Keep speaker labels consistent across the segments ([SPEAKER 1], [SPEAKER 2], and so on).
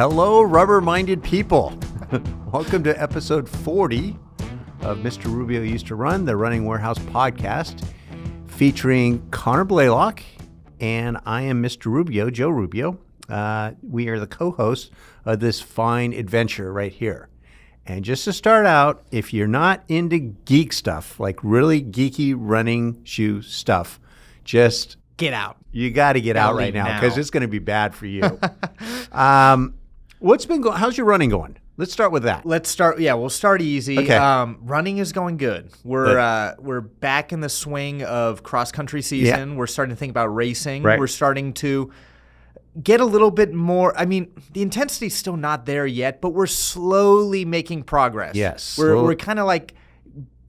[SPEAKER 1] Hello, rubber-minded people. Welcome to episode 40 of Mr. Rubio Used to Run, the Running Warehouse podcast, featuring Connor Blaylock, and I am Mr. Rubio, Joe Rubio. We are the co-hosts of this fine adventure right here. And just to start out, if you're not into geek stuff, like really geeky running shoe stuff, just
[SPEAKER 2] get out.
[SPEAKER 1] You got to get out right now because it's going to be bad for you. What's been going? How's your running going? Let's start with that.
[SPEAKER 2] We'll start easy.
[SPEAKER 1] Okay.
[SPEAKER 2] Running is going good. We're back in the swing of cross country season.
[SPEAKER 1] Yeah.
[SPEAKER 2] We're starting to think about racing.
[SPEAKER 1] Right.
[SPEAKER 2] We're starting to get a little bit more. I mean, the intensity's still not there yet, but we're slowly making progress.
[SPEAKER 1] Yes.
[SPEAKER 2] We're kind of like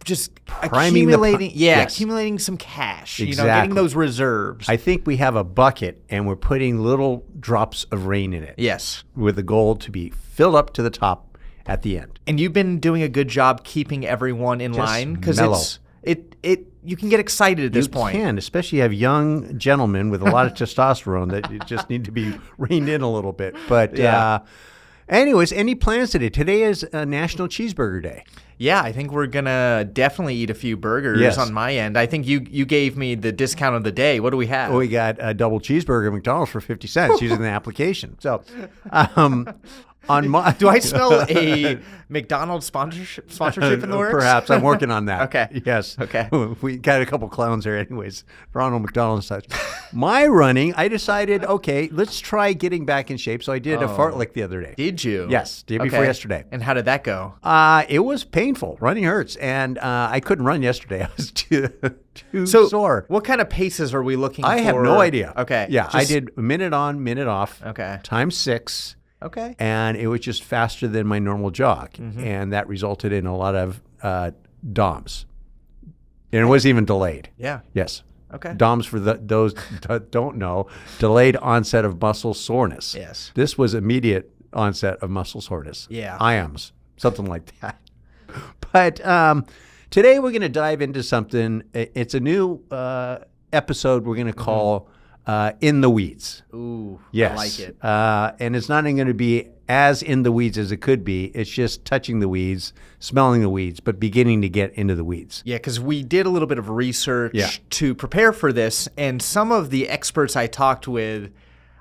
[SPEAKER 2] just
[SPEAKER 1] Priming
[SPEAKER 2] accumulating some cash,
[SPEAKER 1] Exactly.
[SPEAKER 2] Getting those reserves.
[SPEAKER 1] I think we have a bucket and we're putting little drops of rain in it.
[SPEAKER 2] Yes.
[SPEAKER 1] With the goal to be filled up to the top at the end.
[SPEAKER 2] And you've been doing a good job keeping everyone in line because you can get excited at this point.
[SPEAKER 1] You can, especially you have young gentlemen with a lot of testosterone that you just need to be reined in a little bit. But anyways, any plans today? Today is National Cheeseburger Day.
[SPEAKER 2] Yeah, I think we're going to definitely eat a few burgers on my end. I think you gave me the discount of the day. What do we have?
[SPEAKER 1] We got a double cheeseburger at McDonald's for 50 cents using the application. So
[SPEAKER 2] do I smell a McDonald's sponsorship in the works?
[SPEAKER 1] Perhaps. I'm working on that.
[SPEAKER 2] Okay.
[SPEAKER 1] Yes.
[SPEAKER 2] Okay.
[SPEAKER 1] We got a couple clowns there anyways. Ronald McDonald and such. My running, I decided, okay, let's try getting back in shape. So I did a fartlek the other day.
[SPEAKER 2] Did you?
[SPEAKER 1] Yes. Day before yesterday.
[SPEAKER 2] And how did that go?
[SPEAKER 1] It was painful. Running hurts. And I couldn't run yesterday. I was too sore.
[SPEAKER 2] What kind of paces are we looking for?
[SPEAKER 1] I have no idea.
[SPEAKER 2] Okay.
[SPEAKER 1] Yeah. I did minute on, minute off.
[SPEAKER 2] Okay.
[SPEAKER 1] Times 6.
[SPEAKER 2] Okay.
[SPEAKER 1] And it was just faster than my normal jog.
[SPEAKER 2] Mm-hmm.
[SPEAKER 1] And that resulted in a lot of DOMs. And it was even delayed.
[SPEAKER 2] Yeah.
[SPEAKER 1] Yes.
[SPEAKER 2] Okay.
[SPEAKER 1] DOMs, for those that don't know, delayed onset of muscle soreness.
[SPEAKER 2] Yes.
[SPEAKER 1] This was immediate onset of muscle soreness.
[SPEAKER 2] Yeah.
[SPEAKER 1] IAMS, something like that. But today we're going to dive into something. It's a new episode we're going to call In the Weeds.
[SPEAKER 2] Ooh,
[SPEAKER 1] yes.
[SPEAKER 2] I like it.
[SPEAKER 1] And it's not going to be as in the weeds as it could be. It's just touching the weeds, smelling the weeds, but beginning to get into the weeds.
[SPEAKER 2] Yeah, because we did a little bit of research to prepare for this, and some of the experts I talked with,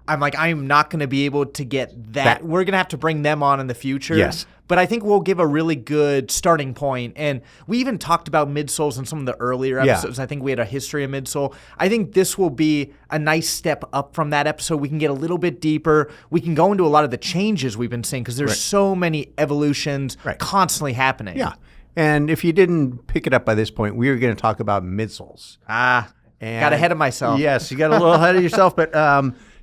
[SPEAKER 2] I'm like, I'm not going to be able to get that. We're going to have to bring them on in the future.
[SPEAKER 1] Yes.
[SPEAKER 2] But I think we'll give a really good starting point. And we even talked about midsoles in some of the earlier episodes. I think we had a history of midsole. I think this will be a nice step up from that episode. We can get a little bit deeper. We can go into a lot of the changes we've been seeing because there's so many evolutions constantly happening.
[SPEAKER 1] Yeah. And if you didn't pick it up by this point, we were going to talk about midsoles.
[SPEAKER 2] Got ahead of myself.
[SPEAKER 1] Yes, you got a little ahead of yourself. But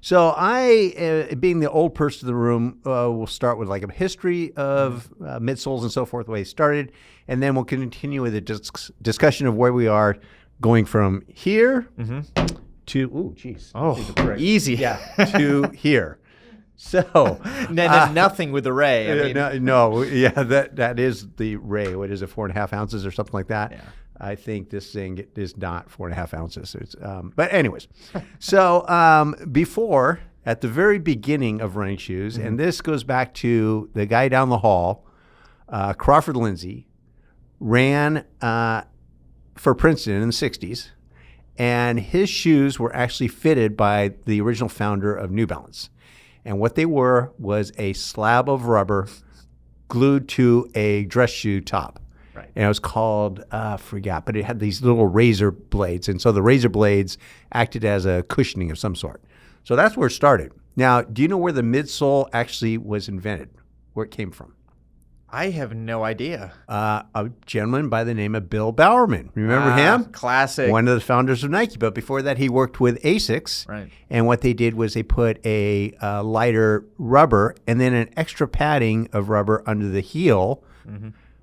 [SPEAKER 1] so I, being the old person in the room, will start with like a history of midsoles and so forth, the way it started. And then we'll continue with a discussion of where we are going from here to,
[SPEAKER 2] easy.
[SPEAKER 1] Yeah, to here. So
[SPEAKER 2] nothing with the ray.
[SPEAKER 1] that is the ray. What is it, 4.5 ounces or something like that? Yeah. I think this thing is not 4.5 ounces. It's, but anyways, so before, at the very beginning of running shoes, and this goes back to the guy down the hall, Crawford Lindsay, ran for Princeton in the 60s, and his shoes were actually fitted by the original founder of New Balance. And what they were was a slab of rubber glued to a dress shoe top.
[SPEAKER 2] Right.
[SPEAKER 1] And it was called, forgot, but it had these little razor blades. And so the razor blades acted as a cushioning of some sort. So that's where it started. Now, do you know where the midsole actually was invented, where it came from?
[SPEAKER 2] I have no idea.
[SPEAKER 1] A gentleman by the name of Bill Bowerman. Remember him?
[SPEAKER 2] Classic.
[SPEAKER 1] One of the founders of Nike. But before that, he worked with ASICS.
[SPEAKER 2] Right.
[SPEAKER 1] And what they did was they put a lighter rubber and then an extra padding of rubber under the heel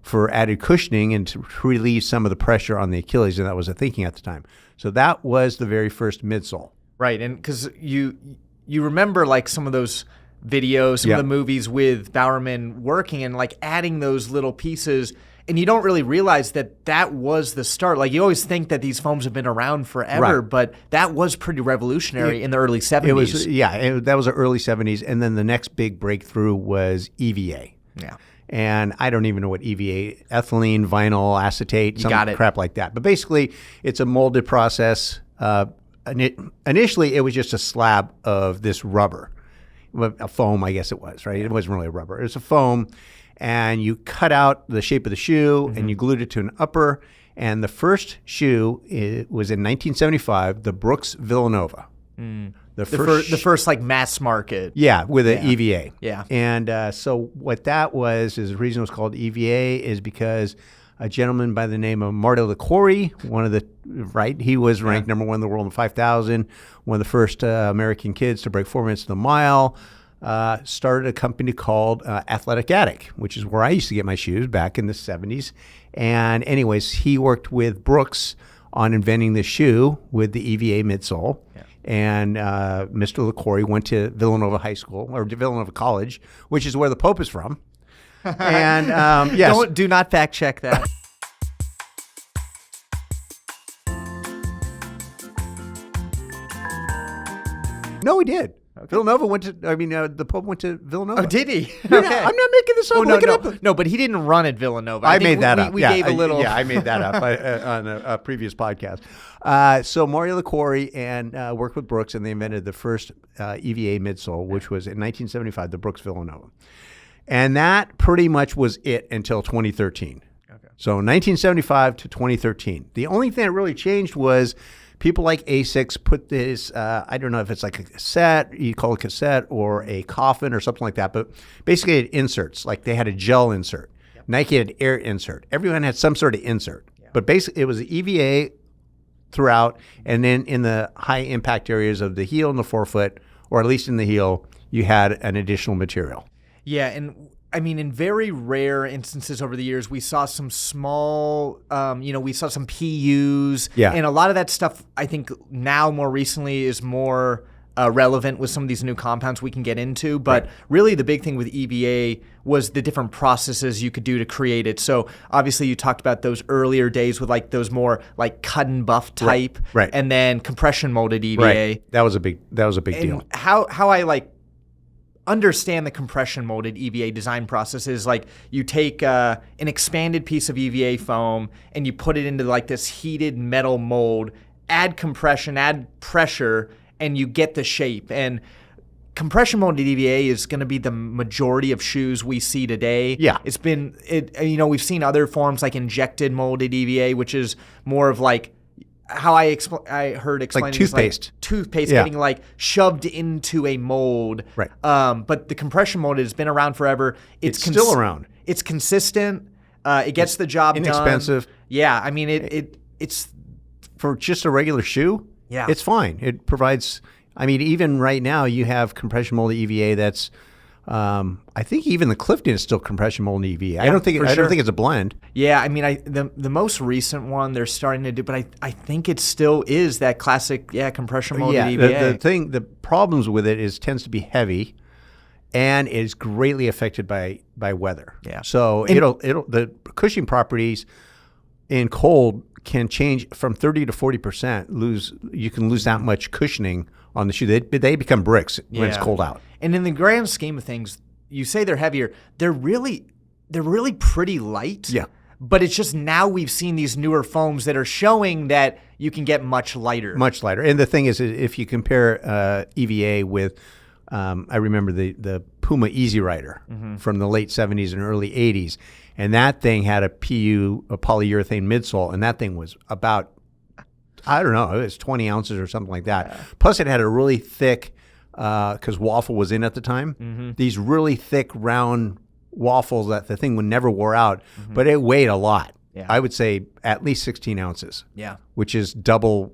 [SPEAKER 1] for added cushioning and to relieve some of the pressure on the Achilles. And that was the thinking at the time. So that was the very first midsole.
[SPEAKER 2] Right. And because you remember like some of those videos, some of the movies with Bowerman working and like adding those little pieces. And you don't really realize that was the start. Like, you always think that these foams have been around forever, but that was pretty revolutionary in the early 70s.
[SPEAKER 1] It was, that was the early 70s. And then the next big breakthrough was EVA.
[SPEAKER 2] Yeah.
[SPEAKER 1] And I don't even know what EVA, ethylene, vinyl acetate, some crap like that. But basically, it's a molded process. Initially, it was just a slab of this rubber, a foam, I guess it was, right? It wasn't really a rubber. It was a foam. And you cut out the shape of the shoe and you glued it to an upper. And the first shoe was in 1975, the Brooks Villanova.
[SPEAKER 2] The first like mass market.
[SPEAKER 1] Yeah, with an EVA.
[SPEAKER 2] Yeah.
[SPEAKER 1] And so what that was, is the reason it was called EVA is because a gentleman by the name of Marty LaQuarrie, he was ranked number one in the world in 5,000, one of the first American kids to break 4 minutes to the mile. Started a company called Athletic Attic, which is where I used to get my shoes back in the 70s. And anyways, he worked with Brooks on inventing the shoe with the EVA midsole. Yeah. And Mr. LaQuarrie went to Villanova High School, or Villanova College, which is where the Pope is from. And yes.
[SPEAKER 2] Do not fact check that.
[SPEAKER 1] No, he did. Okay. Villanova went to, the Pope went to Villanova.
[SPEAKER 2] Oh, did he?
[SPEAKER 1] Yeah, okay. I'm not making this up. Look it up.
[SPEAKER 2] No, but he didn't run at Villanova.
[SPEAKER 1] I made that up.
[SPEAKER 2] We gave a little.
[SPEAKER 1] I made that up on a previous podcast. So Mario LaQuarrie and worked with Brooks, and they invented the first EVA midsole, which was in 1975, the Brooks Villanova. And that pretty much was it until 2013. Okay. So 1975 to 2013. The only thing that really changed was people like ASICS put this, I don't know if it's like a cassette, you call it a cassette, or a coffin or something like that, but basically it had inserts. Like they had a gel insert. Yep. Nike had air insert. Everyone had some sort of insert. Yeah. But basically it was EVA throughout, and then in the high impact areas of the heel and the forefoot, or at least in the heel, you had an additional material.
[SPEAKER 2] Yeah, and I mean, in very rare instances over the years, we saw some small, we saw some PUs.
[SPEAKER 1] Yeah.
[SPEAKER 2] And a lot of that stuff, I think now more recently is more relevant with some of these new compounds we can get into. But really the big thing with EVA was the different processes you could do to create it. So obviously you talked about those earlier days with like those more like cut and buff type.
[SPEAKER 1] Right.
[SPEAKER 2] And then compression molded EVA.
[SPEAKER 1] Right. That was a big deal.
[SPEAKER 2] How I understand the compression molded EVA design process is like you take an expanded piece of EVA foam and you put it into like this heated metal mold, add compression, add pressure, and you get the shape. And compression molded EVA is going to be the majority of shoes we see today.
[SPEAKER 1] Yeah.
[SPEAKER 2] We've seen other forms like injected molded EVA, which is more of like how I heard explained
[SPEAKER 1] like toothpaste.
[SPEAKER 2] Getting like shoved into a mold.
[SPEAKER 1] Right.
[SPEAKER 2] But the compression molded has been around forever.
[SPEAKER 1] It's still around.
[SPEAKER 2] It's consistent. It gets the job done.
[SPEAKER 1] Inexpensive.
[SPEAKER 2] Yeah. I mean, it's
[SPEAKER 1] for just a regular shoe.
[SPEAKER 2] Yeah.
[SPEAKER 1] It's fine. It provides. I mean, even right now you have compression molded EVA that's. I think even the Clifton is still compression molded EVA. Yeah, I don't think it's a blend.
[SPEAKER 2] Yeah, I mean, the most recent one they're starting to do, but I think it still is that classic compression molded EVA.
[SPEAKER 1] The problems with it tends to be heavy, and is greatly affected by weather.
[SPEAKER 2] Yeah.
[SPEAKER 1] So the cushioning properties in cold can change from 30 to 40%. You can lose that much cushioning on the shoe. They become bricks when it's cold out.
[SPEAKER 2] And in the grand scheme of things, you say they're heavier. They're really pretty light.
[SPEAKER 1] Yeah.
[SPEAKER 2] But it's just now we've seen these newer foams that are showing that you can get much lighter.
[SPEAKER 1] Much lighter. And the thing is, if you compare EVA with, I remember the Puma Easy Rider from the late 70s and early 80s, and that thing had a polyurethane midsole, and that thing was about, I don't know, it was 20 ounces or something like that. Yeah. Plus it had a really thick, because waffle was in at the time, these really thick round waffles that the thing would never wear out, but it weighed a lot. Yeah. I would say at least 16 ounces.
[SPEAKER 2] Yeah.
[SPEAKER 1] Which is double,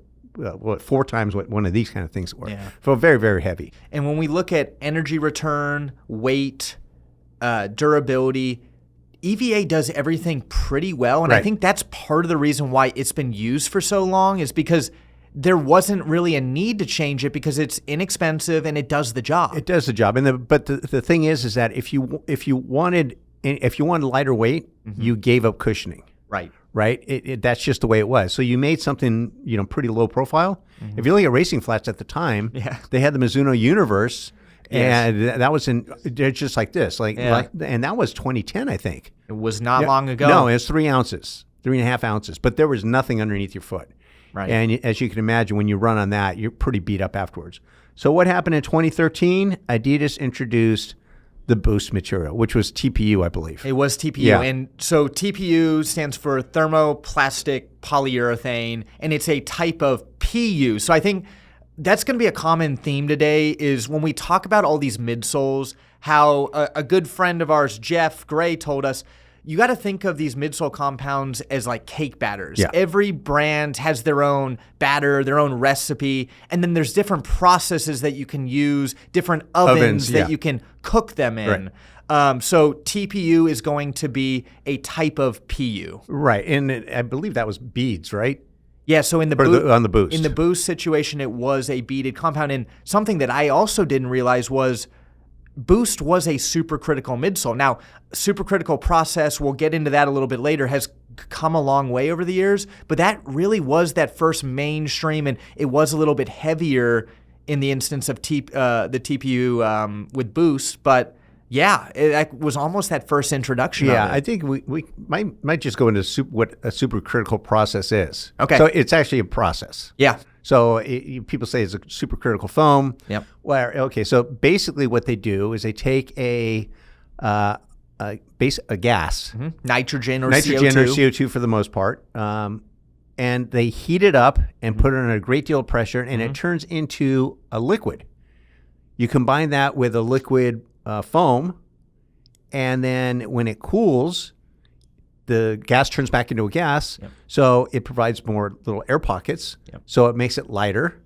[SPEAKER 1] 4 times what one of these kind of things were.
[SPEAKER 2] Yeah.
[SPEAKER 1] So very, very heavy.
[SPEAKER 2] And when we look at energy return, weight, durability, EVA does everything pretty well. And I think that's part of the reason why it's been used for so long, is because there wasn't really a need to change it because it's inexpensive and it does the job.
[SPEAKER 1] It does the job. But the thing is that if you wanted if you wanted lighter weight, you gave up cushioning. Right? That's just the way it was. So you made something, pretty low profile. If you look at racing flats at the time, they had the Mizuno Universe, and that was they're just like this. And that was 2010, I think.
[SPEAKER 2] It was not long ago.
[SPEAKER 1] No, it was 3 ounces, 3.5 ounces. But there was nothing underneath your foot.
[SPEAKER 2] Right.
[SPEAKER 1] And as you can imagine, when you run on that, you're pretty beat up afterwards. So what happened in 2013? Adidas introduced the Boost material, which was TPU, I believe.
[SPEAKER 2] It was TPU. And so TPU stands for thermoplastic polyurethane, and it's a type of PU. So I think that's going to be a common theme today is when we talk about all these midsoles, how a good friend of ours, Jeff Gray, told us, you got to think of these midsole compounds as like cake batters.
[SPEAKER 1] Yeah.
[SPEAKER 2] Every brand has their own batter, their own recipe, and then there's different processes that you can use, different ovens that you can cook them in. Right. So TPU is going to be a type of PU.
[SPEAKER 1] Right, and I believe that was beads, right?
[SPEAKER 2] Yeah, so in
[SPEAKER 1] on the Boost.
[SPEAKER 2] In the Boost situation, it was a beaded compound. And something that I also didn't realize was Boost was a supercritical midsole. Now, supercritical process, we'll get into that a little bit later, has come a long way over the years, but that really was that first mainstream, and it was a little bit heavier in the instance of the TPU with Boost, but yeah, it was almost that first introduction of it.
[SPEAKER 1] I think we might just go into what a supercritical process is.
[SPEAKER 2] Okay.
[SPEAKER 1] So it's actually a process.
[SPEAKER 2] Yeah.
[SPEAKER 1] So people say it's a supercritical foam.
[SPEAKER 2] Yep.
[SPEAKER 1] So basically what they do is they take a gas,
[SPEAKER 2] nitrogen or
[SPEAKER 1] CO2 for the most part, and they heat it up and put it under a great deal of pressure, and it turns into a liquid. You combine that with a liquid foam, and then when it cools, the gas turns back into a gas, so it provides more little air pockets, so it makes it lighter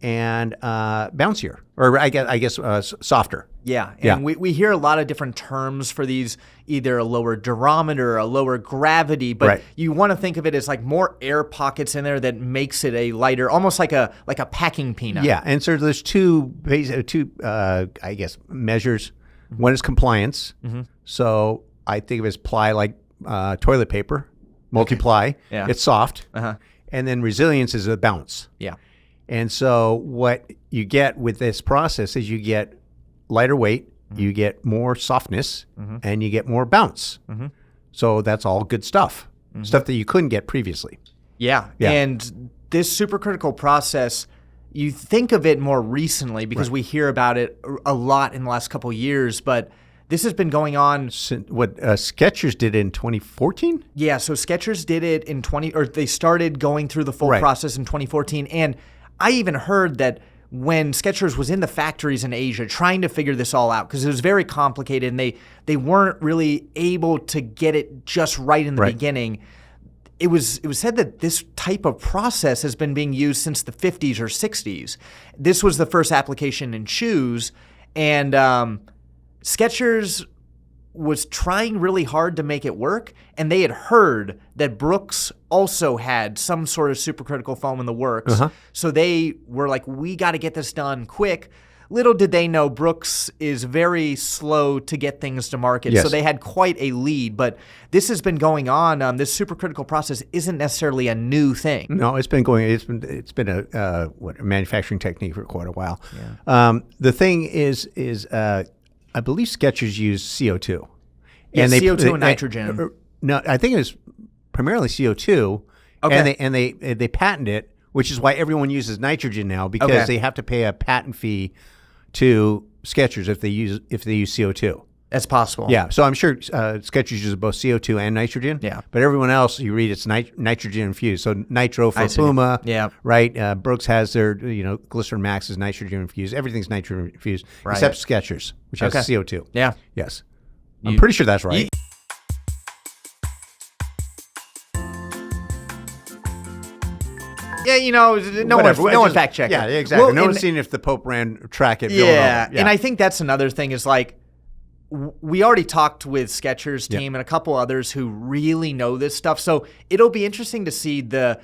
[SPEAKER 1] and bouncier, or I guess softer.
[SPEAKER 2] Yeah, and we hear a lot of different terms for these, either a lower durometer, a lower gravity, but you want to think of it as like more air pockets in there that makes it a lighter, almost like a packing peanut.
[SPEAKER 1] Yeah, and so there's two I guess measures. One is compliance. So I think of it as ply like toilet paper, multiply. It's soft. And then resilience is a bounce.
[SPEAKER 2] Yeah.
[SPEAKER 1] And so what you get with this process is you get lighter weight, you get more softness, and you get more bounce. So that's all good stuff, stuff that you couldn't get previously.
[SPEAKER 2] Yeah. And this supercritical process, you think of it more recently because we hear about it a lot in the last couple of years, but this has been going on.
[SPEAKER 1] What Skechers did in 2014?
[SPEAKER 2] Yeah, so Skechers did it in they started going through the full process in 2014, and I even heard that when Skechers was in the factories in Asia trying to figure this all out, because it was very complicated and they weren't really able to get it just right in the beginning, it was said that this type of process has been being used since the 50s or 60s. This was the first application in shoes, and Skechers was trying really hard to make it work, and they had heard that Brooks also had some sort of supercritical foam in the works. So they were like, we got to get this done quick. Little did they know Brooks is very slow to get things to market, so they had quite a lead. But this has been going on. This supercritical process isn't necessarily a new thing.
[SPEAKER 1] No, it's been going. It's been a manufacturing technique for quite a while. The thing is I believe Skechers use CO2.
[SPEAKER 2] Yeah, CO2 and nitrogen.
[SPEAKER 1] No, I think it was primarily CO2. Okay. And they patent it, which is why everyone uses nitrogen now, because they have to pay a patent fee to Skechers if they use CO2.
[SPEAKER 2] That's possible.
[SPEAKER 1] Yeah, so I'm sure Skechers uses both CO2 and nitrogen.
[SPEAKER 2] Yeah.
[SPEAKER 1] But everyone else, you read, it's nitrogen infused. So Nitro for Puma.
[SPEAKER 2] Yeah.
[SPEAKER 1] Right. Brooks has their, Glycerin Max is nitrogen infused. Everything's nitrogen infused except Skechers, which has CO2.
[SPEAKER 2] Yeah.
[SPEAKER 1] Yes. I'm pretty sure that's right.
[SPEAKER 2] Yeah, no one fact checked it.
[SPEAKER 1] Yeah, exactly. No one's seen if the Pope ran track at Villanova.
[SPEAKER 2] And I think that's another thing is like, we already talked with Skechers team and a couple others who really know this stuff. So it'll be interesting to see the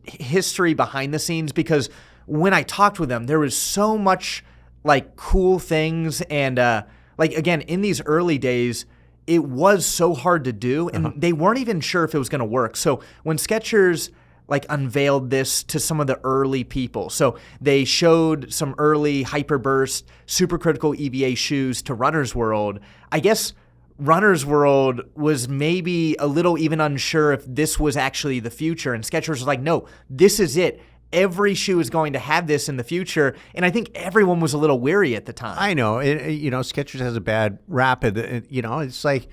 [SPEAKER 2] history behind the scenes, because when I talked with them, there was so much like cool things. And like, again, in these early days, it was so hard to do, and they weren't even sure if it was going to work. So when Skechers unveiled this to some of the early people, so they showed some early Hyperburst Supercritical EVA shoes to Runner's World. I guess Runner's World was maybe a little even unsure if this was actually the future, and Skechers was like, no, this is it. Every shoe is going to have this in the future, and I think everyone was a little weary at the time.
[SPEAKER 1] I know. Skechers has a bad rap. It's like,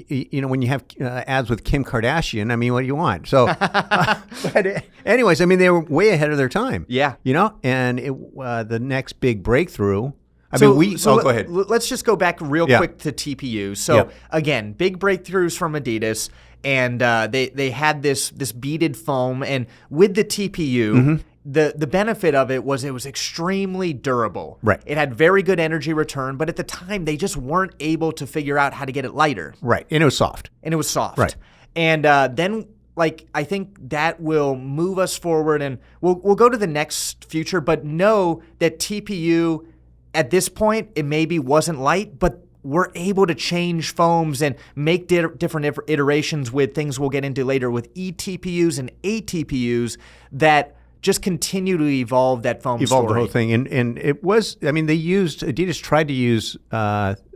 [SPEAKER 1] when you have ads with Kim Kardashian, I mean, what do you want? So, but anyways, I mean, they were way ahead of their time.
[SPEAKER 2] Yeah.
[SPEAKER 1] And the next big breakthrough.
[SPEAKER 2] Go
[SPEAKER 1] ahead.
[SPEAKER 2] Let's just go back real quick to TPU. So again, big breakthroughs from Adidas. And they had this beaded foam, and with the TPU, the benefit of it was extremely durable.
[SPEAKER 1] Right.
[SPEAKER 2] It had very good energy return, but at the time they just weren't able to figure out how to get it lighter.
[SPEAKER 1] Right, and it was soft.
[SPEAKER 2] Right. And then I think that will move us forward, and we'll go to the next future, but know that TPU at this point it maybe wasn't light, but we're able to change foams and make different iterations with things we'll get into later with ETPUs and ATPUs that just continue to evolve that foam story.
[SPEAKER 1] The whole thing. And it was, Adidas tried to use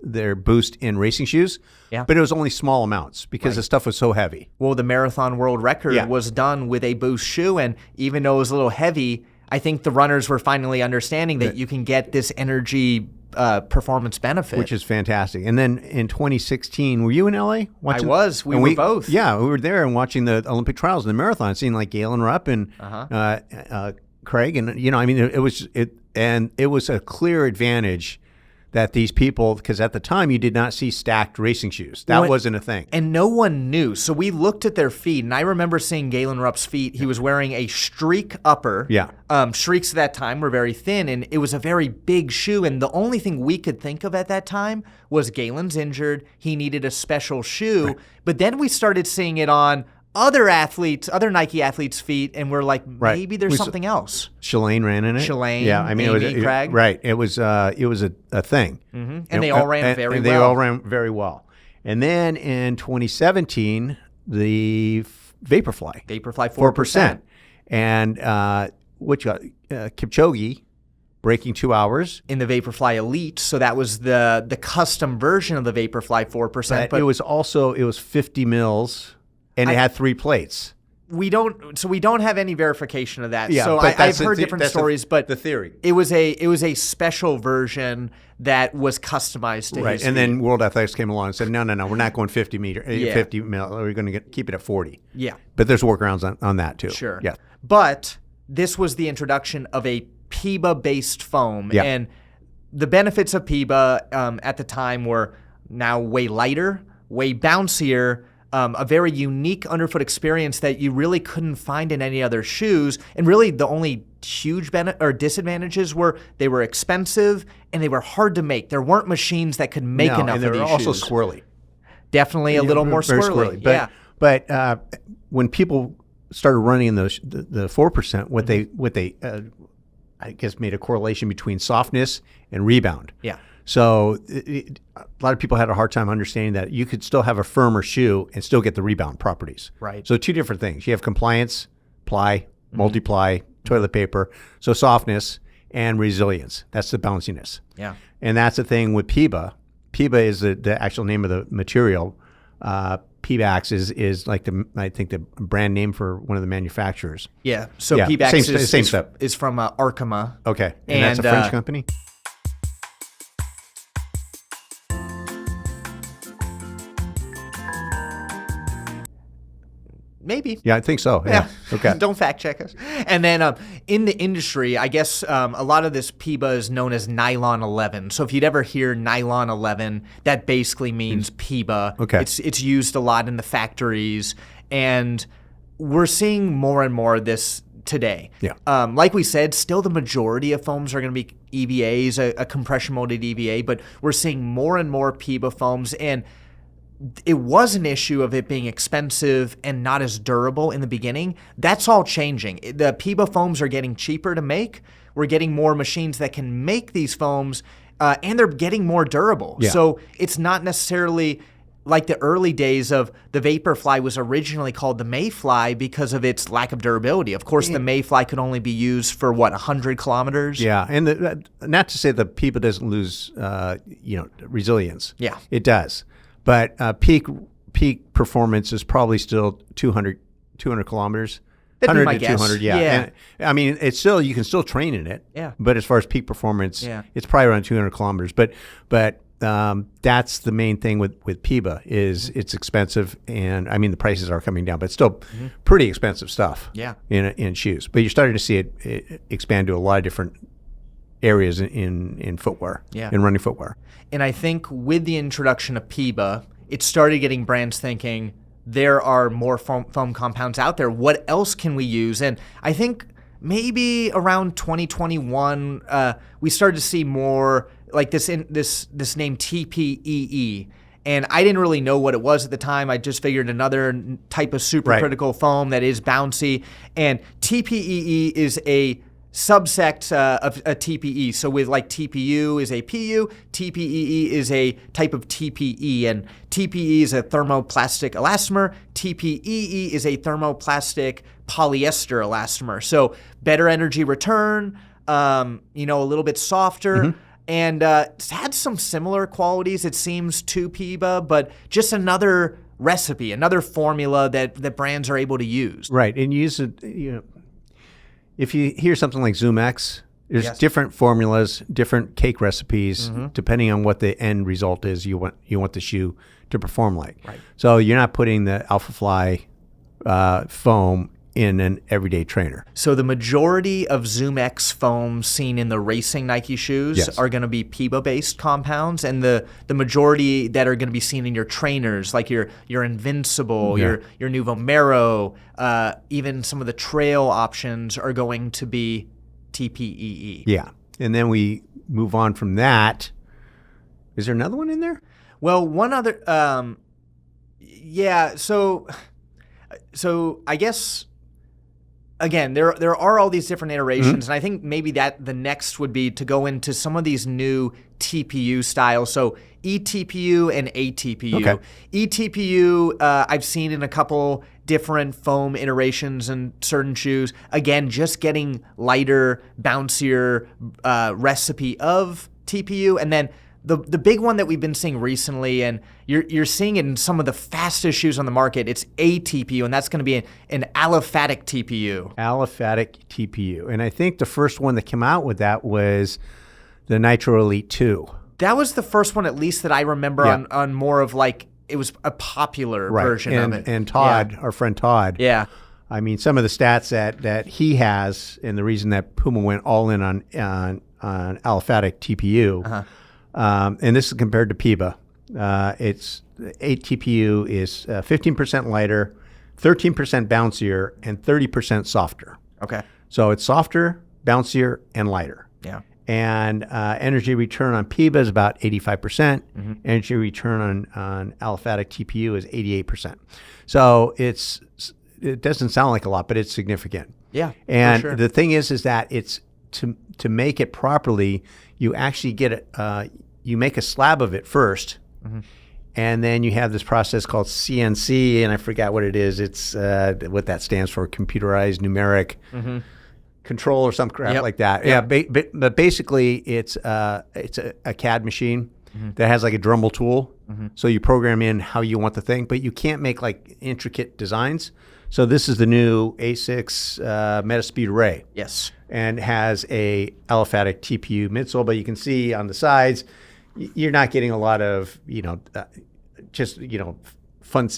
[SPEAKER 1] their Boost in racing shoes, but it was only small amounts because the stuff was so heavy.
[SPEAKER 2] Well, the marathon world record was done with a Boost shoe, and even though it was a little heavy, I think the runners were finally understanding that you can get this energy performance benefit,
[SPEAKER 1] which is fantastic. And then in 2016, were you in LA watching?
[SPEAKER 2] I was. We were both.
[SPEAKER 1] Yeah, we were there and watching the Olympic trials and the marathon, seeing Galen Rupp and Craig, and it was a clear advantage that these people, because at the time you did not see stacked racing shoes. That wasn't a thing.
[SPEAKER 2] And no one knew. So we looked at their feet, and I remember seeing Galen Rupp's feet. He was wearing a streak upper.
[SPEAKER 1] Yeah.
[SPEAKER 2] Streaks at that time were very thin, and it was a very big shoe. And the only thing we could think of at that time was Galen's injured. He needed a special shoe. Right. But then we started seeing it on other Nike athletes' feet, and we're like, maybe there's something else.
[SPEAKER 1] Shalane ran in it.
[SPEAKER 2] Yeah, I mean,
[SPEAKER 1] Craig. Right. It was a thing.
[SPEAKER 2] Mm-hmm. And they all ran very well.
[SPEAKER 1] They all ran very well. And then in 2017, the Vaporfly.
[SPEAKER 2] Vaporfly 4%.
[SPEAKER 1] And Kipchoge breaking 2 hours.
[SPEAKER 2] In the Vaporfly Elite, so that was the custom version of the Vaporfly 4%.
[SPEAKER 1] But it was 50 mils. And it had 3 plates.
[SPEAKER 2] We don't have any verification of that.
[SPEAKER 1] Yeah,
[SPEAKER 2] so I've heard different stories, but
[SPEAKER 1] the theory.
[SPEAKER 2] It was a special version that was customized to his
[SPEAKER 1] and
[SPEAKER 2] feet.
[SPEAKER 1] then World Athletics came along and said, no, we're not going 50 mil. We're going to keep it at 40.
[SPEAKER 2] Yeah.
[SPEAKER 1] But there's workarounds on that too.
[SPEAKER 2] Sure.
[SPEAKER 1] Yeah.
[SPEAKER 2] But this was the introduction of a PEBA-based foam.
[SPEAKER 1] Yeah.
[SPEAKER 2] And the benefits of PEBA at the time were now way lighter, way bouncier, a very unique underfoot experience that you really couldn't find in any other shoes. And really the only huge disadvantages were they were expensive and they were hard to make. There weren't machines that could make enough of these shoes.
[SPEAKER 1] And they were also squirrely.
[SPEAKER 2] Definitely a little more squirrely.
[SPEAKER 1] But when people started running the 4%, what they I guess made a correlation between softness and rebound.
[SPEAKER 2] Yeah.
[SPEAKER 1] So a lot of people had a hard time understanding that you could still have a firmer shoe and still get the rebound properties.
[SPEAKER 2] Right.
[SPEAKER 1] So 2 different things. You have compliance, ply, multiply, toilet paper. So softness and resilience. That's the bounciness.
[SPEAKER 2] Yeah.
[SPEAKER 1] And that's the thing with PEBA. PEBA is the actual name of the material. PEBAX is like I think the brand name for one of the manufacturers.
[SPEAKER 2] Yeah. So PEBAX
[SPEAKER 1] same step.
[SPEAKER 2] is from Arkema.
[SPEAKER 1] Okay. And that's a French company?
[SPEAKER 2] Maybe.
[SPEAKER 1] Yeah, I think so. Yeah. Okay.
[SPEAKER 2] Don't fact check us. And then in the industry, I guess a lot of this PEBA is known as nylon 11. So if you'd ever hear nylon 11, that basically means PEBA.
[SPEAKER 1] Okay.
[SPEAKER 2] It's used a lot in the factories, and we're seeing more and more of this today.
[SPEAKER 1] Yeah.
[SPEAKER 2] Like we said, still the majority of foams are going to be EVAs, a compression molded EVA, but we're seeing more and more PEBA foams, and it was an issue of it being expensive and not as durable in the beginning. That's all changing. The PEBA foams are getting cheaper to make. We're getting more machines that can make these foams, and they're getting more durable.
[SPEAKER 1] Yeah.
[SPEAKER 2] So it's not necessarily like the early days of the Vaporfly was originally called the Mayfly because of its lack of durability. Of course, the Mayfly could only be used for 100 kilometers.
[SPEAKER 1] Yeah, and not to say that PEBA doesn't lose, resilience.
[SPEAKER 2] Yeah,
[SPEAKER 1] it does, but peak performance is probably still 200 kilometers.
[SPEAKER 2] That'd
[SPEAKER 1] 100
[SPEAKER 2] be my
[SPEAKER 1] to
[SPEAKER 2] guess.
[SPEAKER 1] 200, yeah. And, I mean, it's still, you can still train in it.
[SPEAKER 2] Yeah.
[SPEAKER 1] But as far as peak performance, it's probably around 200 kilometers. But that's the main thing with PEBA is it's expensive, and I mean the prices are coming down, but still pretty expensive stuff.
[SPEAKER 2] Yeah.
[SPEAKER 1] In shoes, but you're starting to see it expand to a lot of different areas in footwear.
[SPEAKER 2] Yeah.
[SPEAKER 1] In running footwear.
[SPEAKER 2] And I think with the introduction of PEBA, it started getting brands thinking, there are more foam compounds out there. What else can we use? And I think maybe around 2021, we started to see more like this name TPEE. And I didn't really know what it was at the time. I just figured another type of supercritical foam that is bouncy. And TPEE is a subsect of a TPE. So with like TPU is a PU, TPEE is a type of TPE, and TPE is a thermoplastic elastomer, TPEE is a thermoplastic polyester elastomer. So better energy return, a little bit softer, and it's had some similar qualities, it seems, to PEBA, but just another recipe, another formula that brands are able to use.
[SPEAKER 1] Right, and use it, if you hear something like Zoom X, there's different formulas, different cake recipes, depending on what the end result is you want the shoe to perform like.
[SPEAKER 2] Right.
[SPEAKER 1] So you're not putting the AlphaFly foam in an everyday trainer.
[SPEAKER 2] So the majority of Zoom X foams seen in the racing Nike shoes are going to be PEBA-based compounds, and the majority that are going to be seen in your trainers, like your Invincible, your new Vomero, even some of the trail options are going to be TPEE.
[SPEAKER 1] Yeah, and then we move on from that. Is there another one in there?
[SPEAKER 2] Well, one other, So I guess, again, there are all these different iterations, and I think maybe that the next would be to go into some of these new TPU styles. So ETPU and ATPU.
[SPEAKER 1] Okay.
[SPEAKER 2] ETPU, I've seen in a couple different foam iterations in certain shoes. Again, just getting lighter, bouncier recipe of TPU, and then the big one that we've been seeing recently, and you're seeing it in some of the fastest shoes on the market, it's ATPU, and that's going to be an aliphatic TPU.
[SPEAKER 1] Aliphatic TPU. And I think the first one that came out with that was the Nitro Elite 2.
[SPEAKER 2] That was the first one, at least, that I remember on more of like, it was a popular version of it.
[SPEAKER 1] And Todd, our friend Todd.
[SPEAKER 2] Yeah.
[SPEAKER 1] I mean, some of the stats that he has, and the reason that Puma went all in on aliphatic TPU, and this is compared to PEBA. It's ATPU is 15% lighter, 13% bouncier, and 30% softer.
[SPEAKER 2] Okay.
[SPEAKER 1] So it's softer, bouncier, and lighter.
[SPEAKER 2] Yeah.
[SPEAKER 1] And energy return on PEBA is about 85%. Energy return on aliphatic TPU is 88%. So it doesn't sound like a lot, but it's significant.
[SPEAKER 2] Yeah.
[SPEAKER 1] And
[SPEAKER 2] for sure.
[SPEAKER 1] the thing is that it's to make it properly, you actually get it. You make a slab of it first, and then you have this process called CNC, and I forgot what it is. It's what that stands for: computerized numeric control or some crap like that. Yeah, but basically it's a CAD machine that has like a Dremel tool. So you program in how you want the thing, but you can't make like intricate designs. So this is the new A6 Metaspeed Array.
[SPEAKER 2] Yes.
[SPEAKER 1] And has a aliphatic TPU midsole, but you can see on the sides, you're not getting a lot of, fun,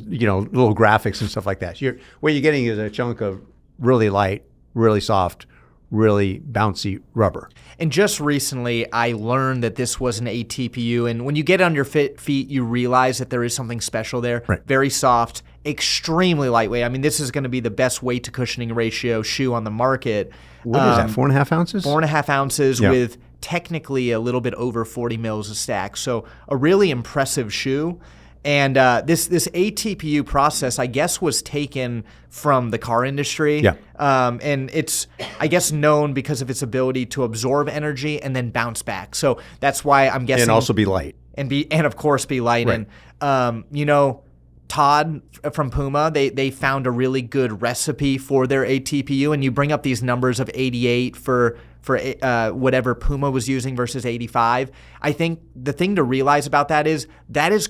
[SPEAKER 1] little graphics and stuff like that. What you're getting is a chunk of really light, really soft, really bouncy rubber.
[SPEAKER 2] And just recently, I learned that this was an ATPU. And when you get it on your feet, you realize that there is something special there.
[SPEAKER 1] Right.
[SPEAKER 2] Very soft, extremely lightweight. I mean, this is going to be the best weight to cushioning ratio shoe on the market.
[SPEAKER 1] What is that, 4.5 ounces?
[SPEAKER 2] 4.5 ounces with technically a little bit over 40 mils a stack. So a really impressive shoe. And this ATPU process, I guess, was taken from the car industry.
[SPEAKER 1] Yeah.
[SPEAKER 2] And it's, I guess, known because of its ability to absorb energy and then bounce back. So that's why I'm guessing.
[SPEAKER 1] And also be light.
[SPEAKER 2] And of course be light.
[SPEAKER 1] Right.
[SPEAKER 2] And Todd from Puma, they found a really good recipe for their ATPU, and you bring up these numbers of 88 for whatever Puma was using versus 85. I think the thing to realize about that is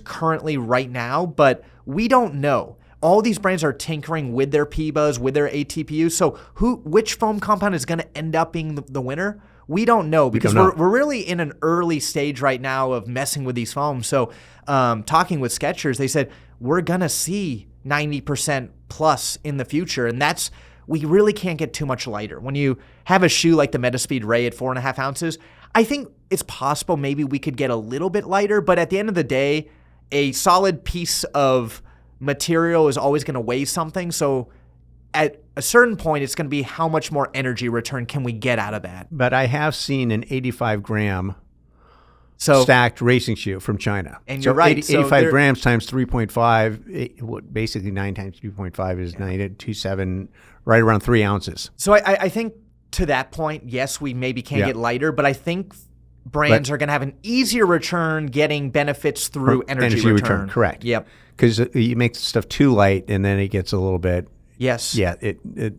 [SPEAKER 2] currently right now, but we don't know. All these brands are tinkering with their PEBAs, with their ATPU. So which foam compound is going to end up being the winner? We don't know, because we're really in an early stage right now of messing with these foams. So talking with Skechers, they said, we're going to see 90% plus in the future. And we really can't get too much lighter. When you have a shoe like the Metaspeed Ray at 4.5 ounces, I think it's possible maybe we could get a little bit lighter. But at the end of the day, a solid piece of material is always going to weigh something. So at a certain point, it's going to be how much more energy return can we get out of that.
[SPEAKER 1] But I have seen an 85-gram stacked racing shoe from China.
[SPEAKER 2] And you're right.
[SPEAKER 1] 85 grams times 3.5, basically 9 times 3.5 is 9.27, right around 3 ounces.
[SPEAKER 2] So I think to that point, yes, we maybe can get lighter, but I think brands are going to have an easier return getting benefits through energy return.
[SPEAKER 1] Correct.
[SPEAKER 2] Yep.
[SPEAKER 1] Because you make stuff too light and then it gets a little bit.
[SPEAKER 2] Yes.
[SPEAKER 1] Yeah. The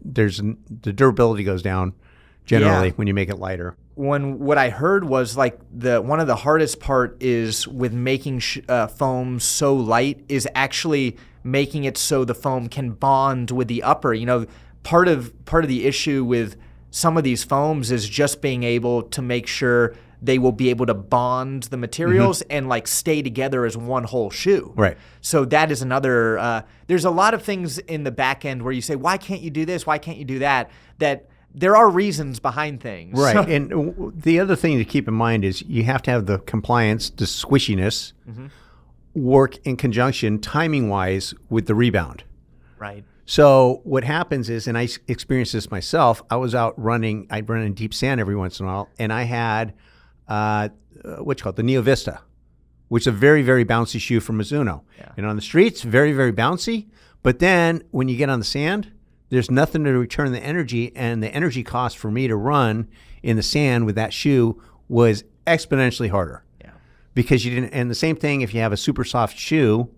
[SPEAKER 1] durability goes down generally when you make it lighter.
[SPEAKER 2] What I heard was like one of the hardest part is with making foam so light is actually making it so the foam can bond with the upper. Part of the issue with some of these foams is just being able to make sure they will be able to bond the materials and like stay together as one whole shoe.
[SPEAKER 1] Right.
[SPEAKER 2] So that is another. There's a lot of things in the back end where you say, why can't you do this? Why can't you do that? That there are reasons behind things.
[SPEAKER 1] Right. And the other thing to keep in mind is you have to have the compliance, the squishiness, work in conjunction timing-wise with the rebound.
[SPEAKER 2] Right.
[SPEAKER 1] So what happens is, and I experienced this myself, I was out running, I'd run in deep sand every once in a while, and I had what's called the Neo Vista, which is a very, very bouncy shoe from Mizuno. Yeah. And on the streets, very, very bouncy. But then when you get on the sand, there's nothing to return the energy, and the energy cost for me to run in the sand with that shoe was exponentially harder.
[SPEAKER 2] Yeah.
[SPEAKER 1] Because you didn't, and the same thing if you have a super soft shoe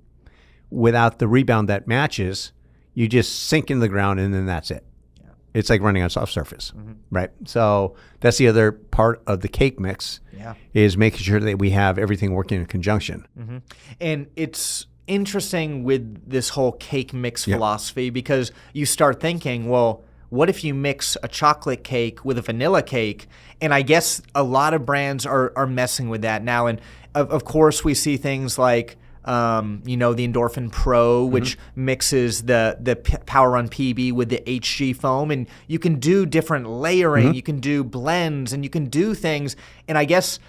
[SPEAKER 1] without the rebound that matches, you just sink into the ground and then that's it. Yeah. It's like running on soft surface, right? So that's the other part of the cake mix is making sure that we have everything working in conjunction.
[SPEAKER 2] And it's interesting with this whole cake mix philosophy because you start thinking, well, what if you mix a chocolate cake with a vanilla cake? And I guess a lot of brands are messing with that now. And of course, we see things like the Endorphin Pro, which mixes the Power Run PB with the HG foam, and you can do different layering, you can do blends, and you can do things. And I guess